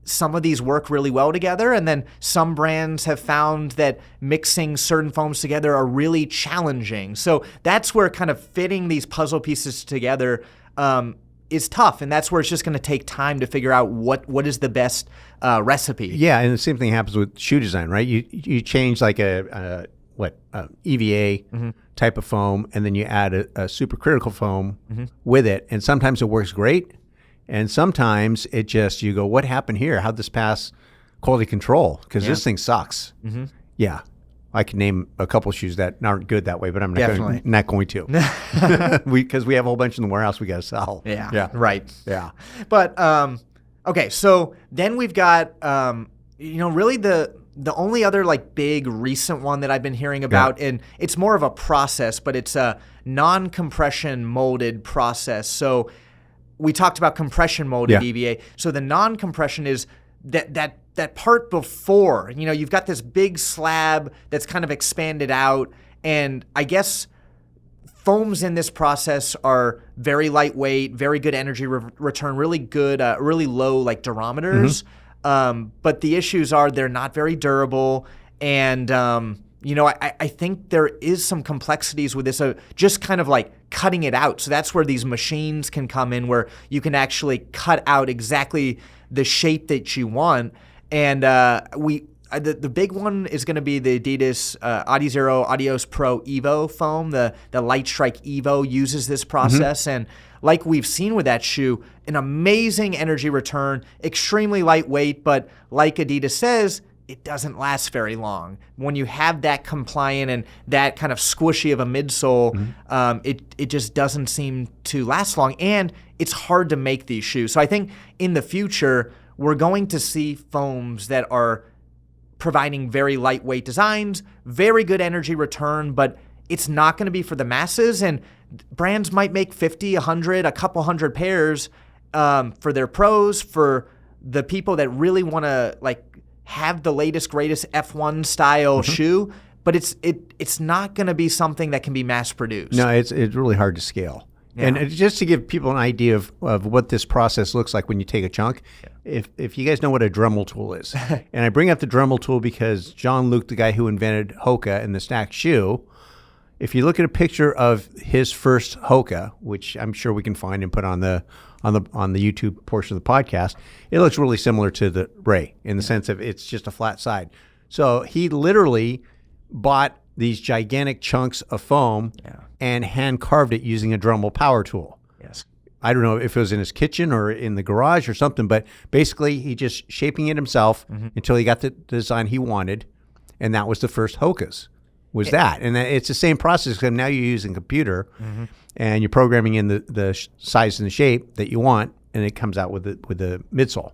[SPEAKER 2] some of these work really well together, and then some brands have found that mixing certain foams together are really challenging. So that's where kind of fitting these puzzle pieces together is tough, and that's where it's just going to take time to figure out what is the best recipe.
[SPEAKER 1] Yeah, and the same thing happens with shoe design, right? You change like a EVA type of foam, and then you add a supercritical foam with it, and sometimes it works great, and sometimes it just, you go, what happened here? How'd this pass quality control? Because this thing sucks. Yeah. I can name a couple shoes that aren't good that way, but I'm not going to. Because we have a whole bunch in the warehouse we got to sell.
[SPEAKER 2] Yeah. Right.
[SPEAKER 1] Yeah.
[SPEAKER 2] But, okay, so then we've got, really the only other like big recent one that I've been hearing about, and it's more of a process, but it's a non-compression molded process. So we talked about compression molded EVA. So the non-compression is that part before, you've got this big slab that's kind of expanded out, and I guess foams in this process are very lightweight, very good energy return, really good, really low like durometers. But the issues are they're not very durable, and I think there is some complexities with this, just kind of like cutting it out. So that's where these machines can come in, where you can actually cut out exactly the shape that you want. And the big one is going to be the Adidas Adizero Adios Pro Evo foam. The Light Strike Evo uses this process, and like we've seen with that shoe, an amazing energy return, extremely lightweight, but like Adidas says, it doesn't last very long. When you have that compliant and that kind of squishy of a midsole, it just doesn't seem to last long, and it's hard to make these shoes. So I think in the future, we're going to see foams that are providing very lightweight designs, very good energy return, but it's not going to be for the masses, and brands might make 50, 100, a couple hundred pairs for their pros, for the people that really want to like have the latest, greatest F1 style shoe, but it's not going to be something that can be mass produced.
[SPEAKER 1] No, it's really hard to scale. Yeah. And just to give people an idea of what this process looks like when you take a chunk, if you guys know what a Dremel tool is, and I bring up the Dremel tool because John Luke, the guy who invented Hoka and the stacked shoe, if you look at a picture of his first Hoka, which I'm sure we can find and put on the YouTube portion of the podcast, it looks really similar to the Ray in the sense of it's just a flat side. So he literally bought these gigantic chunks of foam and hand carved it using a Dremel power tool.
[SPEAKER 2] Yes.
[SPEAKER 1] I don't know if it was in his kitchen or in the garage or something, but basically he just shaping it himself until he got the design he wanted, and that was the first Hokas. And it's the same process, because now you're using a computer and you're programming in the size and the shape that you want, and it comes out with the midsole.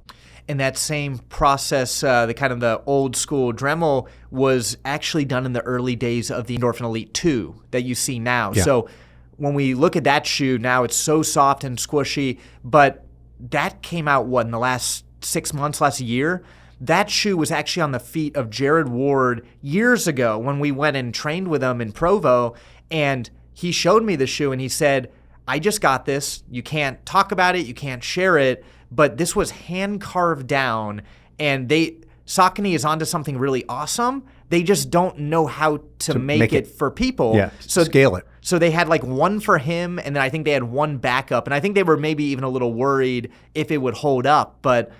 [SPEAKER 2] And that same process, the kind of the old school Dremel, was actually done in the early days of the Endorphin Elite 2 that you see now. Yeah. So when we look at that shoe now, it's so soft and squishy, but that came out, in the last 6 months, last year? That shoe was actually on the feet of Jared Ward years ago when we went and trained with him in Provo, and he showed me the shoe and he said, I just got this. You can't talk about it. You can't share it. But this was hand carved down, and Saucony is onto something really awesome. They just don't know how to make it for people.
[SPEAKER 1] Yeah, so scale it.
[SPEAKER 2] So they had like one for him, and then I think they had one backup. And I think they were maybe even a little worried if it would hold up. But,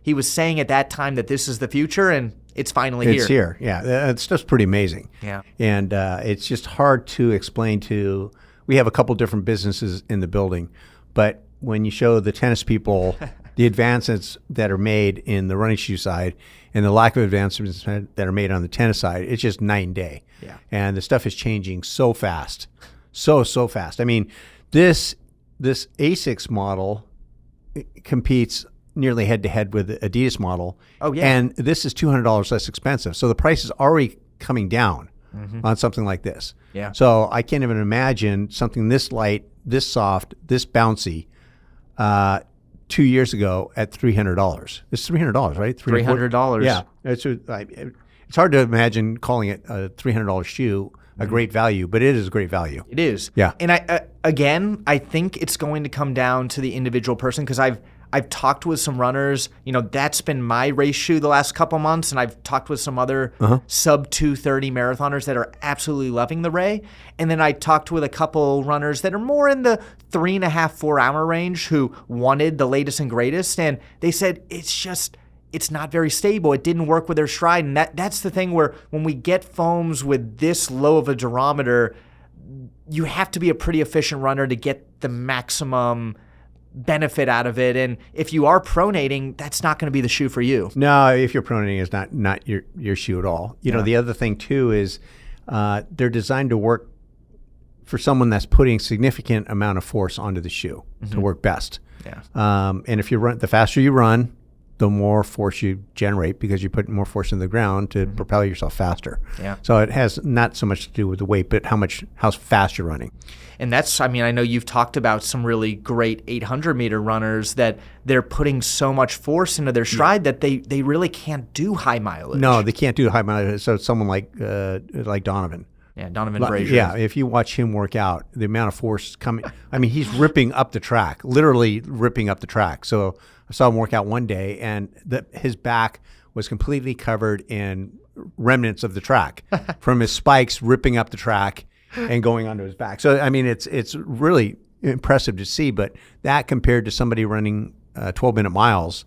[SPEAKER 2] he was saying at that time that this is the future, and it's finally here.
[SPEAKER 1] It's here, yeah. It's just pretty amazing.
[SPEAKER 2] Yeah.
[SPEAKER 1] And it's just hard to explain to – we have a couple different businesses in the building, but when you show the tennis people the advancements that are made in the running shoe side and the lack of advancements that are made on the tennis side, it's just night and day.
[SPEAKER 2] Yeah.
[SPEAKER 1] And the stuff is changing so fast, so fast. I mean, this ASICS model competes nearly head-to-head with the Adidas model.
[SPEAKER 2] Oh, yeah.
[SPEAKER 1] And this is $200 less expensive. So the price is already coming down on something like this.
[SPEAKER 2] Yeah.
[SPEAKER 1] So I can't even imagine something this light, this soft, this bouncy 2 years ago at $300. It's $300, right?
[SPEAKER 2] $300.
[SPEAKER 1] Yeah. It's hard to imagine calling it a $300 shoe a great value, but it is a great value.
[SPEAKER 2] It is.
[SPEAKER 1] Yeah.
[SPEAKER 2] And I think it's going to come down to the individual person, because I've talked with some runners. That's been my race shoe the last couple months, and I've talked with some other sub 230 marathoners that are absolutely loving the Ray. And then I talked with a couple runners that are more in the 3.5, 4 hour range who wanted the latest and greatest, and they said it's not very stable. It didn't work with their stride, and that's the thing where when we get foams with this low of a durometer, you have to be a pretty efficient runner to get the maximum benefit out of it. And if you are pronating, that's not going to be the shoe for you.
[SPEAKER 1] No, if you're pronating, it's not your shoe at all. The other thing too is they're designed to work for someone that's putting significant amount of force onto the shoe to work best.
[SPEAKER 2] Yeah.
[SPEAKER 1] And if you run, the faster you run, the more force you generate, because you put more force in the ground to propel yourself faster.
[SPEAKER 2] Yeah.
[SPEAKER 1] So it has not so much to do with the weight, but how fast you're running.
[SPEAKER 2] And I know you've talked about some really great 800-meter runners that they're putting so much force into their stride that they really can't do high mileage.
[SPEAKER 1] No, they can't do high mileage. So it's someone like Donovan.
[SPEAKER 2] Yeah, Donovan Frazier.
[SPEAKER 1] Yeah, if you watch him work out, the amount of force coming, he's ripping up the track, literally ripping up the track. So I saw him work out one day, and his back was completely covered in remnants of the track from his spikes ripping up the track and going onto his back. So, it's really impressive to see, but that compared to somebody running 12-minute miles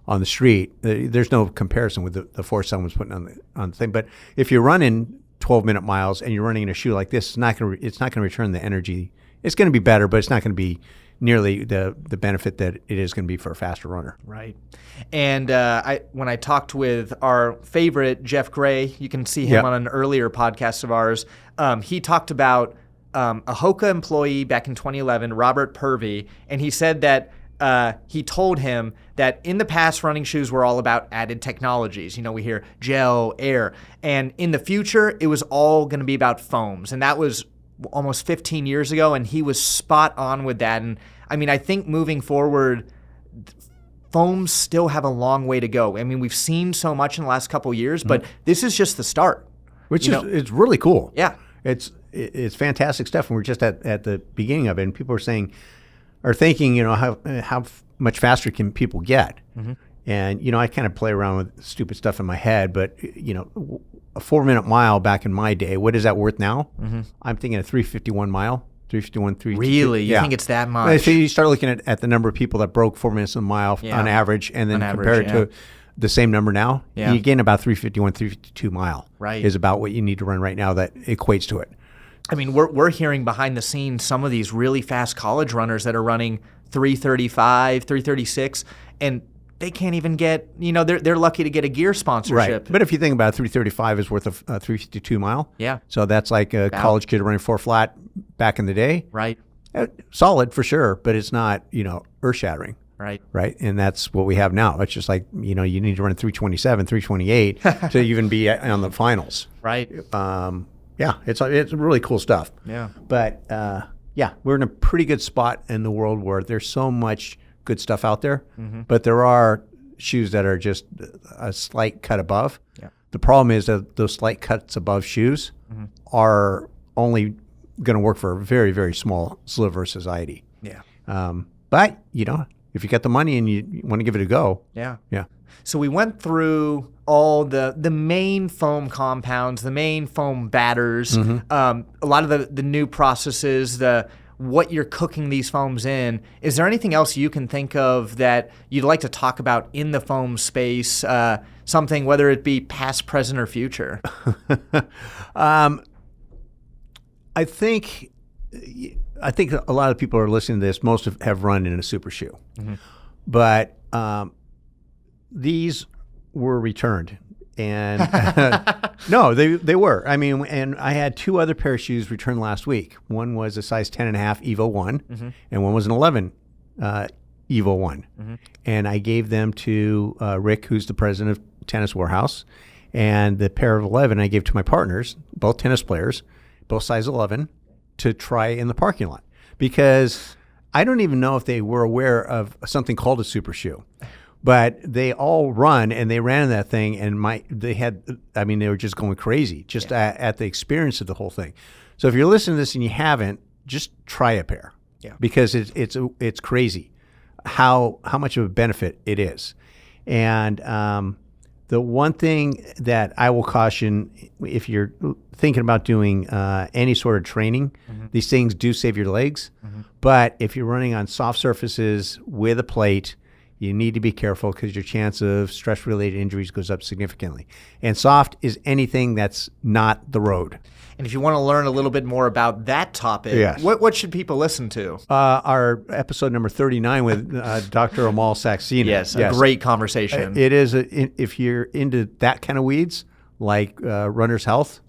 [SPEAKER 1] on the street. There's no comparison with the force someone's putting on the thing. But if you're running 12-minute miles and you're running in a shoe like this, it's not going to return the energy. It's going to be better, but it's not going to be nearly the benefit that it is going to be for a faster runner.
[SPEAKER 2] Right. And when I talked with our favorite, Jeff Gray, you can see him
[SPEAKER 1] Yep.
[SPEAKER 2] on an earlier podcast of ours, he talked about a Hoka employee back in 2011, Robert Purvey, and he said that he told him that in the past, running shoes were all about added technologies. You know, we hear gel, air, and in the future, it was all going to be about foams. And that was almost 15 years ago, and he was spot on with that. And I mean, I think moving forward, foams still have a long way to go. I mean, we've seen so much in the last couple of years, but this is just the start.
[SPEAKER 1] It's really cool.
[SPEAKER 2] Yeah.
[SPEAKER 1] It's fantastic stuff, and we're just at the beginning of it, and people are thinking, you know, how much faster can people get? Mm-hmm. And, you know, I kind of play around with stupid stuff in my head, but, you know, a 4-minute mile back in my day, what is that worth now? Mm-hmm. I'm thinking a 351 mile, 351, 352.
[SPEAKER 2] Really? You think it's that much?
[SPEAKER 1] So you start looking at the number of people that broke 4 minutes a mile on average, and then compare it to the same number now, you gain about 351, 352 mile.
[SPEAKER 2] Right.
[SPEAKER 1] Is about what you need to run right now that equates to it.
[SPEAKER 2] I mean, we're hearing behind the scenes some of these really fast college runners that are running 335, 336, and they can't even get, you know, they're lucky to get a gear sponsorship.
[SPEAKER 1] Right. But if you think about it, 335 is worth a 352 mile.
[SPEAKER 2] Yeah.
[SPEAKER 1] So that's like a college kid running 4 flat back in the day.
[SPEAKER 2] Right.
[SPEAKER 1] Solid for sure, but it's not, you know, earth-shattering.
[SPEAKER 2] Right.
[SPEAKER 1] Right. And that's what we have now. It's just like, you know, you need to run 327, 328 to even be on the finals.
[SPEAKER 2] Right.
[SPEAKER 1] Yeah, it's really cool stuff.
[SPEAKER 2] Yeah.
[SPEAKER 1] But yeah, we're in a pretty good spot in the world where there's so much good stuff out there, but there are shoes that are just a slight cut above. Yeah. The problem is that those slight cuts above shoes are only going to work for a very, very small sliver of society.
[SPEAKER 2] Yeah.
[SPEAKER 1] But, you know, if you got the money and you want to give it a go.
[SPEAKER 2] Yeah.
[SPEAKER 1] Yeah.
[SPEAKER 2] So we went through all the main foam compounds, the main foam batters, a lot of the new processes, what you're cooking these foams in. Is there anything else you can think of that you'd like to talk about in the foam space, something, whether it be past, present, or future?
[SPEAKER 1] I think a lot of people are listening to this. Most have run in a super shoe, but these were returned, and no, they were. I mean, and I had 2 other pair of shoes returned last week. One was a size 10.5 EVA 1, and one was an 11 EVA 1, and I gave them to Rick, who's the president of Tennis Warehouse, and the pair of 11 I gave to my partners, both tennis players, both size 11, to try in the parking lot, because I don't even know if they were aware of something called a super shoe. But they all run, and they ran in that thing, and they were just going crazy just at the experience of the whole thing. So if you're listening to this and you haven't, just try a pair, because it's crazy how much of a benefit it is. And the one thing that I will caution, if you're thinking about doing any sort of training, these things do save your legs. But if you're running on soft surfaces with a plate, you need to be careful, because your chance of stress-related injuries goes up significantly. And soft is anything that's not the road.
[SPEAKER 2] And if you want to learn a little bit more about that topic, what should people listen to?
[SPEAKER 1] Our episode number 39 with Dr. Amal Saxena.
[SPEAKER 2] Yes, a great conversation.
[SPEAKER 1] It is. If you're into that kind of weeds, like runner's health,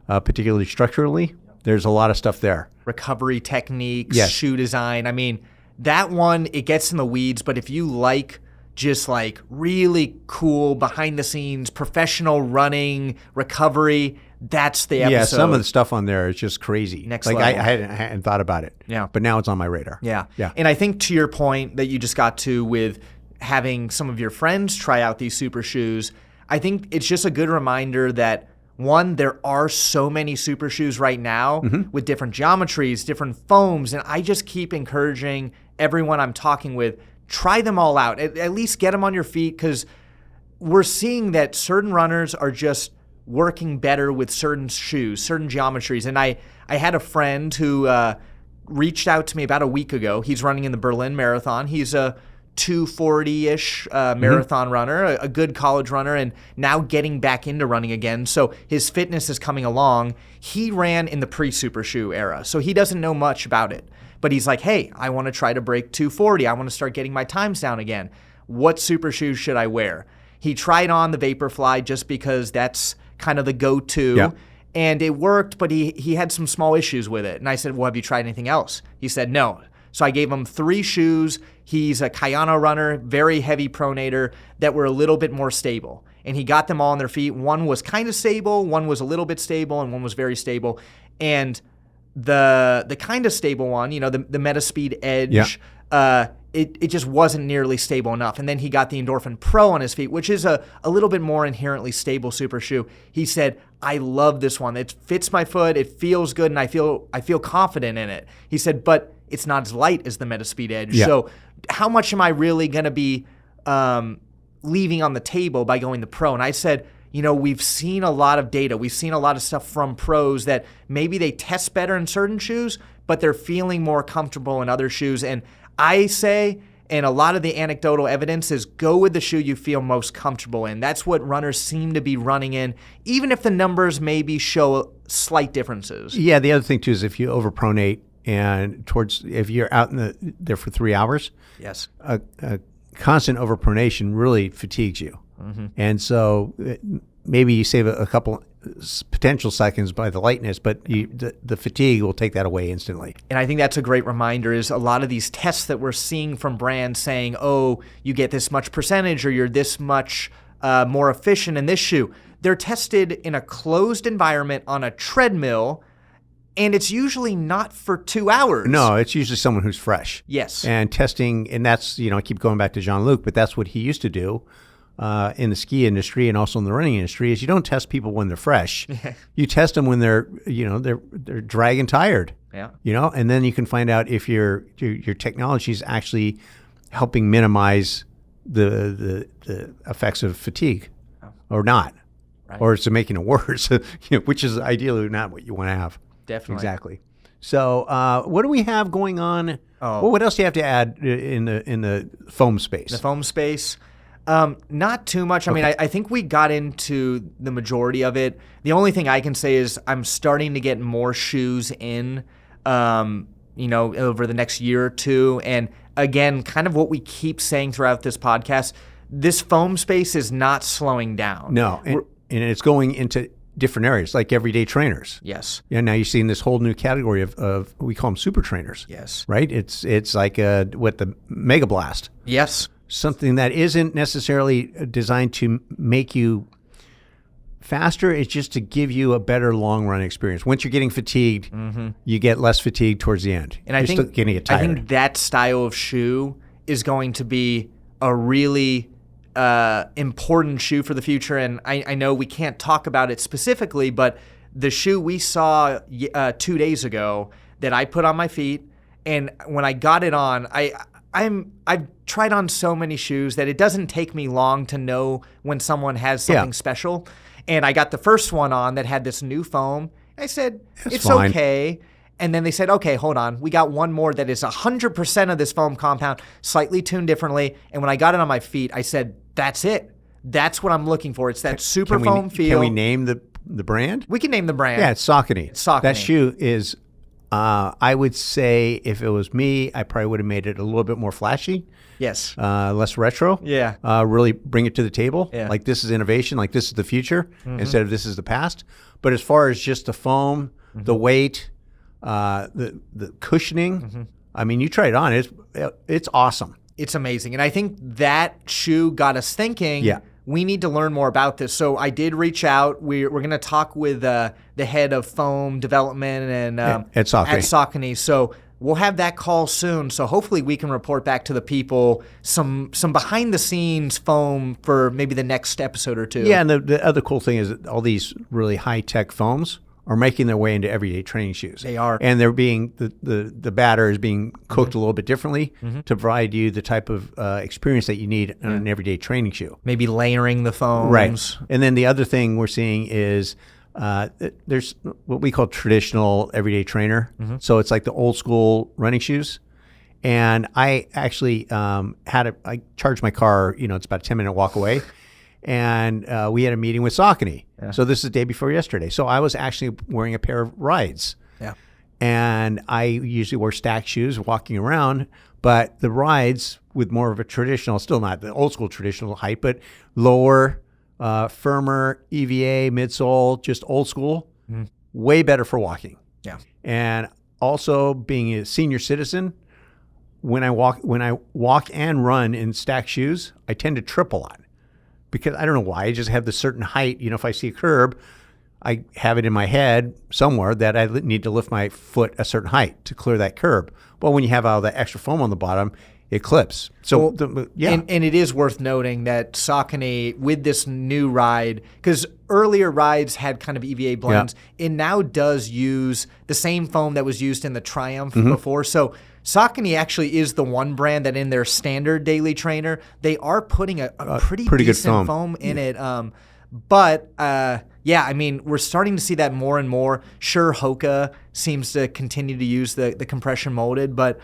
[SPEAKER 1] particularly structurally, there's a lot of stuff there.
[SPEAKER 2] Recovery techniques, shoe design. I mean, that one, it gets in the weeds, but if you like just like really cool behind the scenes, professional running, recovery, that's the episode.
[SPEAKER 1] Yeah, some of the stuff on there is just crazy.
[SPEAKER 2] Next
[SPEAKER 1] level.
[SPEAKER 2] level.
[SPEAKER 1] I hadn't thought about it.
[SPEAKER 2] Yeah.
[SPEAKER 1] But now it's on my radar.
[SPEAKER 2] Yeah.
[SPEAKER 1] Yeah.
[SPEAKER 2] And I think to your point that you just got to with having some of your friends try out these super shoes, I think it's just a good reminder that, one, there are so many super shoes right now with different geometries, different foams, and I just keep encouraging everyone I'm talking with, try them all out. At least get them on your feet, because we're seeing that certain runners are just working better with certain shoes, certain geometries. And I had a friend who reached out to me about a week ago. He's running in the Berlin Marathon. He's a 240-ish marathon runner, a good college runner, and now getting back into running again. So his fitness is coming along. He ran in the pre-super shoe era, so he doesn't know much about it. But he's like, hey, I want to try to break 240. I want to start getting my times down again. What super shoes should I wear? He tried on the Vaporfly just because that's kind of the go-to.
[SPEAKER 1] Yeah.
[SPEAKER 2] And it worked, but he had some small issues with it. And I said, well, have you tried anything else? He said, no. So I gave him 3 shoes. He's a Kayano runner, very heavy pronator, that were a little bit more stable. And he got them all on their feet. One was kind of stable, one was a little bit stable, and one was very stable. And the kind of stable one, the Metaspeed Edge, it just wasn't nearly stable enough. And then he got the Endorphin Pro on his feet, which is a little bit more inherently stable super shoe. He said, I love this one. It fits my foot, it feels good, and I feel confident in it. He said, but it's not as light as the Metaspeed Edge.
[SPEAKER 1] Yeah.
[SPEAKER 2] So how much am I really going to be leaving on the table by going the Pro? And I said, we've seen a lot of data. We've seen a lot of stuff from pros that maybe they test better in certain shoes, but they're feeling more comfortable in other shoes. And I say, and a lot of the anecdotal evidence is, go with the shoe you feel most comfortable in. That's what runners seem to be running in, even if the numbers maybe show slight differences.
[SPEAKER 1] Yeah, the other thing too is if you overpronate and if you're out there for 3 hours,
[SPEAKER 2] yes,
[SPEAKER 1] a constant overpronation really fatigues you. Mm-hmm. And so maybe you save a couple potential seconds by the lightness, but the fatigue will take that away instantly.
[SPEAKER 2] And I think that's a great reminder, is a lot of these tests that we're seeing from brands saying, oh, you get this much percentage or you're this much more efficient in this shoe. They're tested in a closed environment on a treadmill, and it's usually not for 2 hours.
[SPEAKER 1] No, it's usually someone who's fresh.
[SPEAKER 2] Yes.
[SPEAKER 1] And testing, and that's, I keep going back to Jean-Luc, but that's what he used to do in the ski industry and also in the running industry, is you don't test people when they're fresh. You test them when they're dragging tired.
[SPEAKER 2] Yeah.
[SPEAKER 1] And then you can find out if your technology is actually helping minimize the effects of fatigue or not. Right. Or it's making it worse, which is ideally not what you want to have.
[SPEAKER 2] Definitely.
[SPEAKER 1] Exactly. So what do we have going on? Oh. Well, what else do you have to add in the foam space?
[SPEAKER 2] The foam space? Not too much. I mean, I think we got into the majority of it. The only thing I can say is I'm starting to get more shoes in, over the next year or two. And again, kind of what we keep saying throughout this podcast, this foam space is not slowing down.
[SPEAKER 1] No, and it's going into different areas, like everyday trainers.
[SPEAKER 2] Yes.
[SPEAKER 1] Yeah. Now you're seeing this whole new category of we call them super trainers.
[SPEAKER 2] Yes.
[SPEAKER 1] Right. It's like the Mega Blast.
[SPEAKER 2] Yes.
[SPEAKER 1] Something that isn't necessarily designed to make you faster. It's just to give you a better long run experience. Once you're getting fatigued, you get less fatigue towards the end.
[SPEAKER 2] And I think that style of shoe is going to be a really important shoe for the future. And I know we can't talk about it specifically, but the shoe we saw 2 days ago that I put on my feet, and when I got it on, I've tried on so many shoes that it doesn't take me long to know when someone has something special. And I got the first one on that had this new foam. I said, it's fine. Okay. And then they said, okay, hold on. We got one more that is 100% of this foam compound, slightly tuned differently. And when I got it on my feet, I said, that's it. That's what I'm looking for. It's that super foam feel.
[SPEAKER 1] Can we name the brand?
[SPEAKER 2] We can name the brand.
[SPEAKER 1] Yeah, it's Saucony.
[SPEAKER 2] Saucony.
[SPEAKER 1] That shoe is, I would say, if it was me, I probably would have made it a little bit more flashy.
[SPEAKER 2] Yes.
[SPEAKER 1] Less retro.
[SPEAKER 2] Yeah.
[SPEAKER 1] Really bring it to the table.
[SPEAKER 2] Yeah.
[SPEAKER 1] Like, this is innovation. Like, this is the future instead of this is the past. But as far as just the foam, the weight, the cushioning, I mean, you try it on. It's awesome.
[SPEAKER 2] It's amazing. And I think that shoe got us thinking, we need to learn more about this. So I did reach out. We're going to talk with the head of foam development and
[SPEAKER 1] at
[SPEAKER 2] Saucony. So we'll have that call soon. So hopefully we can report back to the people some behind the scenes foam for maybe the next episode or two.
[SPEAKER 1] Yeah, and the other cool thing is that all these really high tech foams are making their way into everyday training shoes.
[SPEAKER 2] They are.
[SPEAKER 1] And they're being, the batter is being cooked a little bit differently to provide you the type of experience that you need on an everyday training shoe.
[SPEAKER 2] Maybe layering the foams.
[SPEAKER 1] Right. And then the other thing we're seeing is there's what we call traditional everyday trainer. So it's like the old school running shoes. And I actually I charged my car, it's about a 10-minute walk away. And we had a meeting with Saucony. Yeah. So this is the day before yesterday. So I was actually wearing a pair of Rides.
[SPEAKER 2] Yeah.
[SPEAKER 1] And I usually wear stacked shoes walking around, but the Rides with more of a traditional, still not the old school traditional height, but lower, firmer, EVA, midsole, just old school, way better for walking.
[SPEAKER 2] Yeah.
[SPEAKER 1] And also being a senior citizen, when I walk and run in stacked shoes, I tend to trip a lot because I don't know why. I just have this certain height. If I see a curb, I have it in my head somewhere that I need to lift my foot a certain height to clear that curb. Well, when you have all the extra foam on the bottom, it clips. So,
[SPEAKER 2] and it is worth noting that Saucony, with this new ride, because earlier rides had kind of EVA blends, it now does use the same foam that was used in the Triumph before. So Saucony actually is the one brand that in their standard daily trainer, they are putting a pretty decent foam in it. But I mean, we're starting to see that more and more. Sure, Hoka seems to continue to use the compression molded, but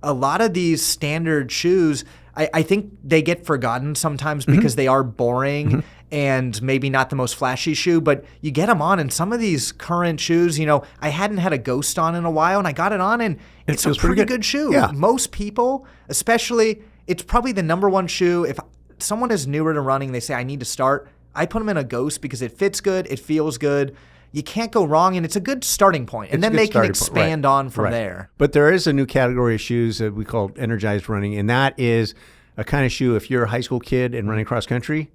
[SPEAKER 2] a lot of these standard shoes, I think they get forgotten sometimes because they are boring and maybe not the most flashy shoe, but you get them on, and some of these current shoes, I hadn't had a Ghost on in a while, and I got it on, and it's a pretty good shoe.
[SPEAKER 1] Yeah.
[SPEAKER 2] Most people, especially, it's probably the number one shoe. If someone is newer to running, they say, I need to start, I put them in a Ghost because it fits good, it feels good. You can't go wrong, and it's a good starting point. And then they can expand on from there.
[SPEAKER 1] But there is a new category of shoes that we call energized running, and that is a kind of shoe, if you're a high school kid and running cross country,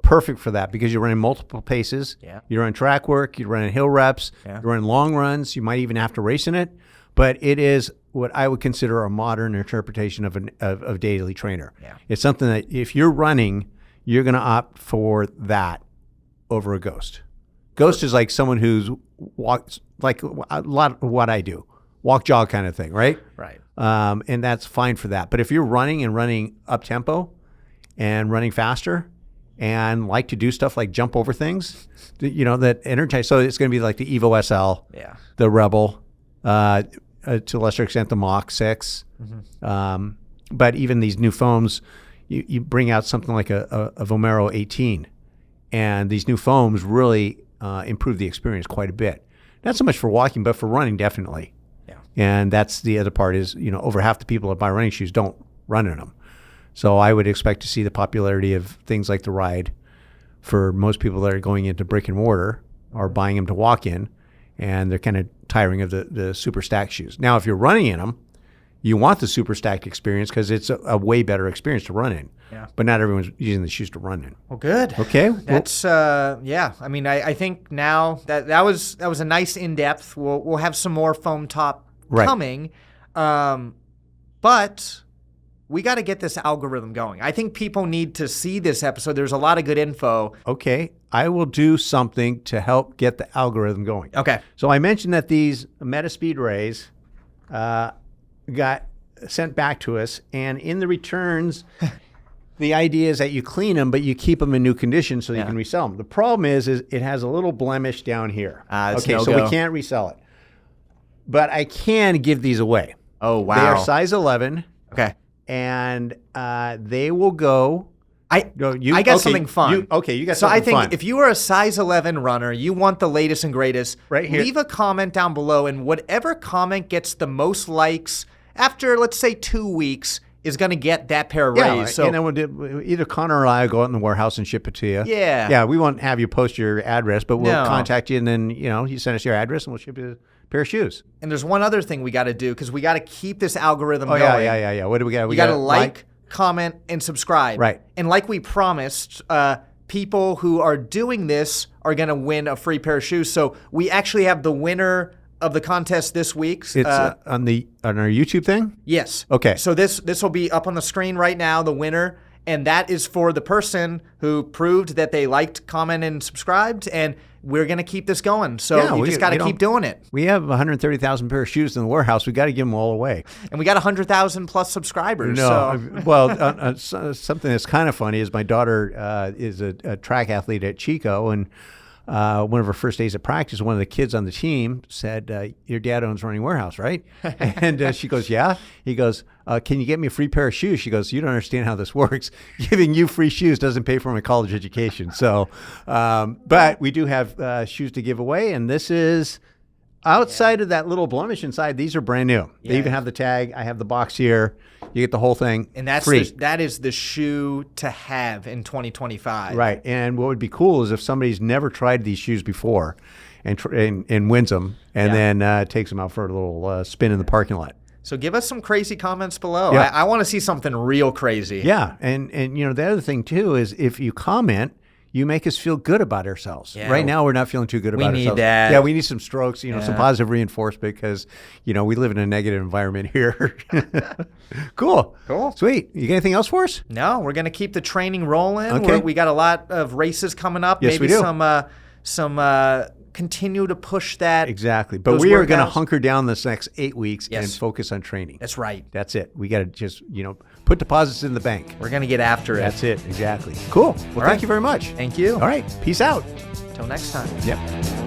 [SPEAKER 1] perfect for that because you're running multiple paces. Yeah. You're running track work, you're running hill reps, you're running long runs. You might even have to race in it. But it is what I would consider a modern interpretation of daily trainer. Yeah. It's something that if you're running, you're going to opt for that over a Ghost. Ghost is like someone who's walks, like a lot of what I do, walk, jog kind of thing, right?
[SPEAKER 2] Right.
[SPEAKER 1] And that's fine for that. But if you're running up tempo and running faster and like to do stuff like jump over things, that energize. So it's going to be like the Evo SL, the Rebel, to a lesser extent, the Mach 6. But even these new foams, you bring out something like a Vomero 18, and these new foams really improve the experience quite a bit. Not so much for walking, but for running, definitely. Yeah. And that's the other part is, over half the people that buy running shoes don't run in them. So I would expect to see the popularity of things like the Ride for most people that are going into brick and mortar or buying them to walk in, and they're kind of tiring of the super stacked shoes. Now, if you're running in them, you want the super stacked experience because it's a way better experience to run in. Yeah. But not everyone's using the shoes to run in.
[SPEAKER 2] Well, good.
[SPEAKER 1] Okay.
[SPEAKER 2] That's I mean, I think now that was a nice in-depth. We'll have some more foam top coming, but we got to get this algorithm going. I think people need to see this episode. There's a lot of good info.
[SPEAKER 1] Okay. I will do something to help get the algorithm going.
[SPEAKER 2] Okay.
[SPEAKER 1] So I mentioned that these Metaspeed rays got sent back to us, and in the returns, the idea is that you clean them, but you keep them in new condition so you can resell them. The problem is it has a little blemish down here. Okay, so we can't resell it. But I can give these away.
[SPEAKER 2] Oh, wow.
[SPEAKER 1] They are size 11.
[SPEAKER 2] Okay.
[SPEAKER 1] And they will go...
[SPEAKER 2] I got something fun.
[SPEAKER 1] You got something fun.
[SPEAKER 2] So I think if you are a size 11 runner, you want the latest and greatest,
[SPEAKER 1] right here.
[SPEAKER 2] Leave a comment down below, and whatever comment gets the most likes after, let's say, 2 weeks, is going to get that pair of rays. So,
[SPEAKER 1] and then either Connor or I will go out in the warehouse and ship it to you.
[SPEAKER 2] Yeah.
[SPEAKER 1] Yeah, we won't have you post your address, but we'll contact you, and then, you send us your address, and we'll ship you a pair of shoes.
[SPEAKER 2] And there's one other thing we got to do, because we got to keep this algorithm going.
[SPEAKER 1] Yeah. What do we got?
[SPEAKER 2] We got to like, comment, and subscribe.
[SPEAKER 1] Right.
[SPEAKER 2] And like we promised, people who are doing this are going to win a free pair of shoes. So we actually have the winner of the contest this week.
[SPEAKER 1] It's on our YouTube thing?
[SPEAKER 2] Yes.
[SPEAKER 1] Okay.
[SPEAKER 2] So this will be up on the screen right now, the winner, and that is for the person who proved that they liked, commented, and subscribed, and we're going to keep this going. So you just got to keep doing it.
[SPEAKER 1] We have 130,000 pair of shoes in the warehouse. We got to give them all away.
[SPEAKER 2] And we got 100,000 plus subscribers.
[SPEAKER 1] No, well, something that's kind of funny is my daughter is a track athlete at Chico, and one of our first days of practice, one of the kids on the team said, your dad owns Running Warehouse, right? And she goes, yeah. He goes, can you get me a free pair of shoes? She goes, you don't understand how this works. Giving you free shoes doesn't pay for my college education. So, but we do have shoes to give away. And this is outside of that little blemish inside. These are brand new. They even have the tag. I have the box here. You get the whole thing.
[SPEAKER 2] And that's
[SPEAKER 1] free.
[SPEAKER 2] That is the shoe to have in 2025.
[SPEAKER 1] Right. And what would be cool is if somebody's never tried these shoes before and wins them and then takes them out for a little spin in the parking lot.
[SPEAKER 2] So give us some crazy comments below.
[SPEAKER 1] Yeah.
[SPEAKER 2] I want to see something real crazy.
[SPEAKER 1] Yeah. And the other thing, too, is if you comment, you make us feel good about ourselves. Yeah. Right now, we're not feeling too good about ourselves.
[SPEAKER 2] We need that.
[SPEAKER 1] Yeah, we need some strokes, some positive reinforcement because, we live in a negative environment here. Cool. Sweet. You got anything else for us?
[SPEAKER 2] No, we're going to keep the training rolling.
[SPEAKER 1] Okay.
[SPEAKER 2] We got a lot of races coming up.
[SPEAKER 1] Yes,
[SPEAKER 2] Maybe
[SPEAKER 1] we do.
[SPEAKER 2] some continue to push that.
[SPEAKER 1] Exactly. But we are going to hunker down this next 8 weeks and focus on training.
[SPEAKER 2] That's right.
[SPEAKER 1] That's it. We got to just, put deposits in the bank.
[SPEAKER 2] We're going to get after it.
[SPEAKER 1] That's it. Exactly. Cool. Well, thank you very much.
[SPEAKER 2] Thank you.
[SPEAKER 1] All right. Peace out.
[SPEAKER 2] Till next time.
[SPEAKER 1] Yep.